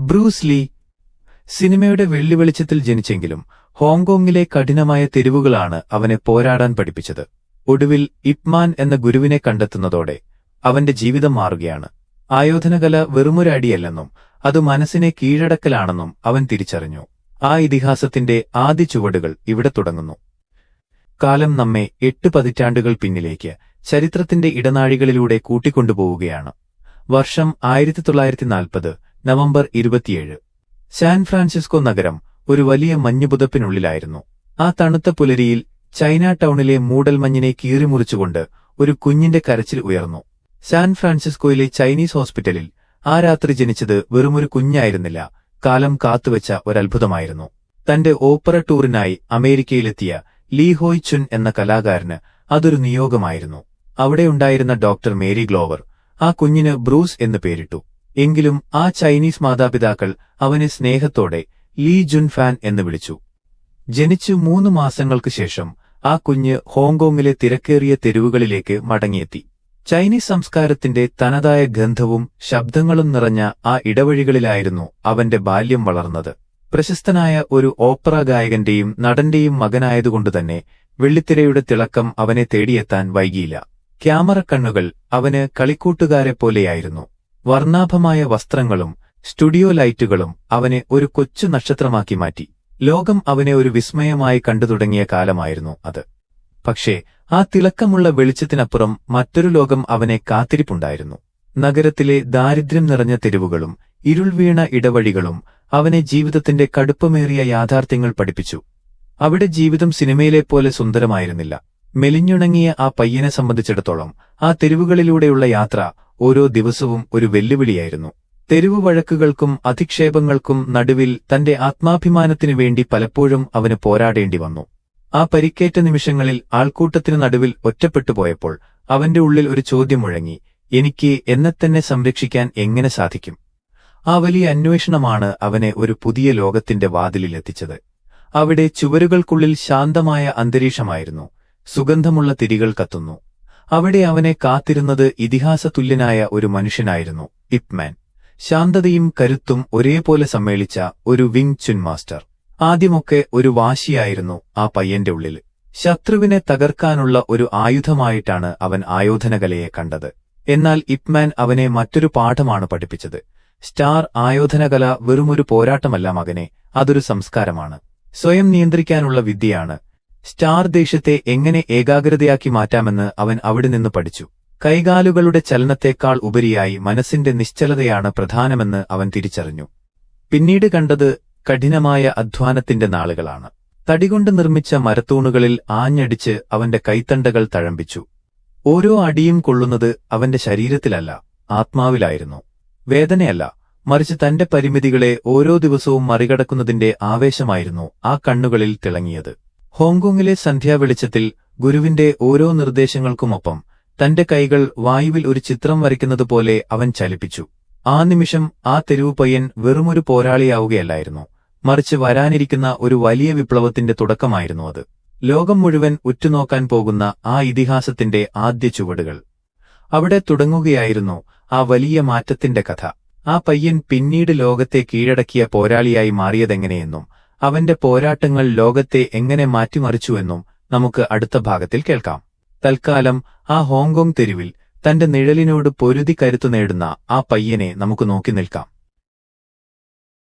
Bruce Lee സിനിമയുടെ വെള്ളിവെളിച്ചത്തിൽ ജനിച്ചെങ്കിലും ഹോങ്കോങ്ങിലെ കഠിനമായ തെരുവുകളാണ് അവനെ പോരാടാൻ പഠിപ്പിച്ചത്. ഒടുവിൽ ഇപ് മാൻ എന്ന ഗുരുവിനെ കണ്ടെത്തുന്നതോടെ അവന്റെ ജീവിതം മാറുകയാണ്. ആയോധനകല വെറുമൊരു അടിയല്ലെന്നും അത് മനസ്സിനെ കീഴടക്കലാണെന്നും അവൻ തിരിച്ചറിഞ്ഞു. ആ ഇതിഹാസത്തിന്റെ ആദ്യ ചുവടുകൾ ഇവിടെ തുടങ്ങുന്നു. കാലം നമ്മെ 8 പതിറ്റാണ്ടുകൾ പിന്നിലേക്ക് ചരിത്രത്തിന്റെ ഇടനാഴികളിലൂടെ കൂട്ടിക്കൊണ്ടുപോവുകയാണ്. വർഷം 1940 നവംബർ 27. സാൻ ഫ്രാൻസിസ്കോ നഗരം ഒരു വലിയ മഞ്ഞുപുതപ്പിനുള്ളിലായിരുന്നു. ആ തണുത്ത പുലരിയിൽ ചൈന ടൗണിലെ മൂടൽമഞ്ഞിനെ കീറിമുറിച്ചുകൊണ്ട് ഒരു കുഞ്ഞിന്റെ കരച്ചിൽ ഉയർന്നു. സാൻ ഫ്രാൻസിസ്കോയിലെ ചൈനീസ് ഹോസ്പിറ്റലിൽ ആ രാത്രി ജനിച്ചത് വെറുമൊരു കുഞ്ഞായിരുന്നില്ല, കാലം കാത്തുവെച്ച ഒരത്ഭുതമായിരുന്നു. തന്റെ ഓപ്പറ ടൂറിനായി അമേരിക്കയിലെത്തിയ ലീ ഹോയ് ചുൻ എന്ന കലാകാരന് അതൊരു നിയോഗമായിരുന്നു. അവിടെയുണ്ടായിരുന്ന ഡോക്ടർ മേരി ഗ്ലോവർ ആ കുഞ്ഞിന് ബ്രൂസ് എന്ന് പേരിട്ടു. എങ്കിലും ആ ചൈനീസ് മാതാപിതാക്കൾ അവനെ സ്നേഹത്തോടെ ലീ ജുൻ ഫാൻ എന്ന് വിളിച്ചു. ജനിച്ചു 3 മാസങ്ങൾക്ക് ശേഷം ആ കുഞ്ഞ് ഹോങ്കോങ്ങിലെ തിരക്കേറിയ തെരുവുകളിലേക്ക് മടങ്ങിയെത്തി. ചൈനീസ് സംസ്കാരത്തിന്റെ തനതായ ഗന്ധവും ശബ്ദങ്ങളും നിറഞ്ഞ ആ ഇടവഴികളിലായിരുന്നു അവന്റെ ബാല്യം വളർന്നത്. പ്രശസ്തനായ ഒരു ഓപ്പറ ഗായകന്റെയും നടന്റെയും മകനായതുകൊണ്ടുതന്നെ വെള്ളിത്തിരയുടെ തിളക്കം അവനെ തേടിയെത്താൻ വൈകിയില്ല. ക്യാമറ കണ്ണുകൾ അവന് കളിക്കൂട്ടുകാരെപ്പോലെയായിരുന്നു. വർണ്ണാഭമായ വസ്ത്രങ്ങളും സ്റ്റുഡിയോ ലൈറ്റുകളും അവനെ ഒരു കൊച്ചു നക്ഷത്രമാക്കി മാറ്റി. ലോകം അവനെ ഒരു വിസ്മയമായി കണ്ടുതുടങ്ങിയ കാലമായിരുന്നു അത്. പക്ഷേ ആ തിളക്കമുള്ള വെളിച്ചത്തിനപ്പുറം മറ്റൊരു ലോകം അവനെ കാത്തിരിപ്പുണ്ടായിരുന്നു. നഗരത്തിലെ ദാരിദ്ര്യം നിറഞ്ഞ തെരുവുകളും ഇരുൾവീണ ഇടവഴികളും അവനെ ജീവിതത്തിന്റെ കടുപ്പമേറിയ യാഥാർത്ഥ്യങ്ങൾ പഠിപ്പിച്ചു. അവിടെ ജീവിതം സിനിമയിലെപ്പോലെ സുന്ദരമായിരുന്നില്ല. മെലിഞ്ഞുണങ്ങിയ ആ പയ്യനെ സംബന്ധിച്ചിടത്തോളം ആ തെരുവുകളിലൂടെയുള്ള യാത്ര ഓരോ ദിവസവും ഒരു വെല്ലുവിളിയായിരുന്നു. തെരുവു വഴക്കുകൾക്കും അധിക്ഷേപങ്ങൾക്കും നടുവിൽ തന്റെ ആത്മാഭിമാനത്തിനു വേണ്ടി പലപ്പോഴും അവന് പോരാടേണ്ടി വന്നു. ആ പരിക്കേറ്റ നിമിഷങ്ങളിൽ ആൾക്കൂട്ടത്തിനു നടുവിൽ ഒറ്റപ്പെട്ടുപോയപ്പോൾ അവന്റെ ഉള്ളിൽ ഒരു ചോദ്യം മുഴങ്ങി: എനിക്ക് എന്നെത്തന്നെ സംരക്ഷിക്കാൻ എങ്ങനെ സാധിക്കും? ആ വലിയ അന്വേഷണമാണ് അവനെ ഒരു പുതിയ ലോകത്തിന്റെ വാതിലിലെത്തിച്ചത്. അവിടെ ചുവരുകൾക്കുള്ളിൽ ശാന്തമായ അന്തരീക്ഷമായിരുന്നു. സുഗന്ധമുള്ള തിരികൾ കത്തുന്നു. അവിടെ അവനെ കാത്തിരുന്നത് ഇതിഹാസതുല്യനായ ഒരു മനുഷ്യനായിരുന്നു, ഇപ് മാൻ. ശാന്തതയും കരുത്തും ഒരേപോലെ സമ്മേളിച്ച ഒരു വിങ് ചുൻ മാസ്റ്റർ. ആദ്യമൊക്കെ ഒരു വാശിയായിരുന്നു ആ പയ്യന്റെ ഉള്ളിൽ. ശത്രുവിനെ തകർക്കാനുള്ള ഒരു ആയുധമായിട്ടാണ് അവൻ ആയോധനകലയെ കണ്ടത്. എന്നാൽ ഇപ് മാൻ അവനെ മറ്റൊരു പാഠമാണ് പഠിപ്പിച്ചത്. സ്റ്റാർ ആയോധനകല വെറുമൊരു പോരാട്ടമല്ല മകനെ, അതൊരു സംസ്കാരമാണ്. സ്വയം നിയന്ത്രിക്കാനുള്ള വിദ്യയാണ്. സ്റ്റാർ ദേഷ്യത്തെ എങ്ങനെ ഏകാഗ്രതയാക്കി മാറ്റാമെന്ന് അവൻ അവിടെ നിന്ന് പഠിച്ചു. കൈകാലുകളുടെ ചലനത്തേക്കാൾ ഉപരിയായി മനസ്സിന്റെ നിശ്ചലതയാണ് പ്രധാനമെന്ന് അവൻ തിരിച്ചറിഞ്ഞു. പിന്നീട് കണ്ടത് കഠിനമായ അധ്വാനത്തിന്റെ നാളുകളാണ്. തടികൊണ്ട് നിർമ്മിച്ച മരത്തൂണുകളിൽ ആഞ്ഞടിച്ച് അവന്റെ കൈത്തണ്ടകൾ തഴമ്പിച്ചു. ഓരോ അടിയും കൊള്ളുന്നത് അവന്റെ ശരീരത്തിലല്ല, ആത്മാവിലായിരുന്നു. വേദനയല്ല, മറിച്ച് തന്റെ പരിമിതികളെ ഓരോ ദിവസവും മറികടക്കുന്നതിന്റെ ആവേശമായിരുന്നു ആ കണ്ണുകളിൽ തിളങ്ങിയത്. ഹോങ്കോങ്ങിലെ സന്ധ്യാവെളിച്ചത്തിൽ ഗുരുവിന്റെ ഓരോ നിർദ്ദേശങ്ങൾക്കുമൊപ്പം തന്റെ കൈകൾ വായുവിൽ ഒരു ചിത്രം വരയ്ക്കുന്നതുപോലെ അവൻ ചലിപ്പിച്ചു. ആ നിമിഷം ആ തെരുവു പയ്യൻ വെറുമൊരു പോരാളിയാവുകയല്ലായിരുന്നു, മറിച്ച് വരാനിരിക്കുന്ന ഒരു വലിയ വിപ്ലവത്തിന്റെ തുടക്കമായിരുന്നു അത്. ലോകം മുഴുവൻ ഉറ്റുനോക്കാൻ പോകുന്ന ആ ഇതിഹാസത്തിന്റെ ആദ്യ ചുവടുകൾ. അവിടെ തുടങ്ങുകയായിരുന്നു ആ വലിയ മാറ്റത്തിന്റെ കഥ. ആ പയ്യൻ പിന്നീട് ലോകത്തെ കീഴടക്കിയ പോരാളിയായി മാറിയതെങ്ങനെയെന്നും അവന്റെ പോരാട്ടങ്ങൾ ലോകത്തെ എങ്ങനെ മാറ്റിമറിച്ചുവെന്നും നമുക്ക് അടുത്ത ഭാഗത്തിൽ കേൾക്കാം. തൽക്കാലം ആ ഹോങ്കോങ് തെരുവിൽ തന്റെ നിഴലിനോട് പൊരുതി കരുത്തു നേടുന്ന ആ പയ്യനെ നമുക്ക് നോക്കി നിൽക്കാം.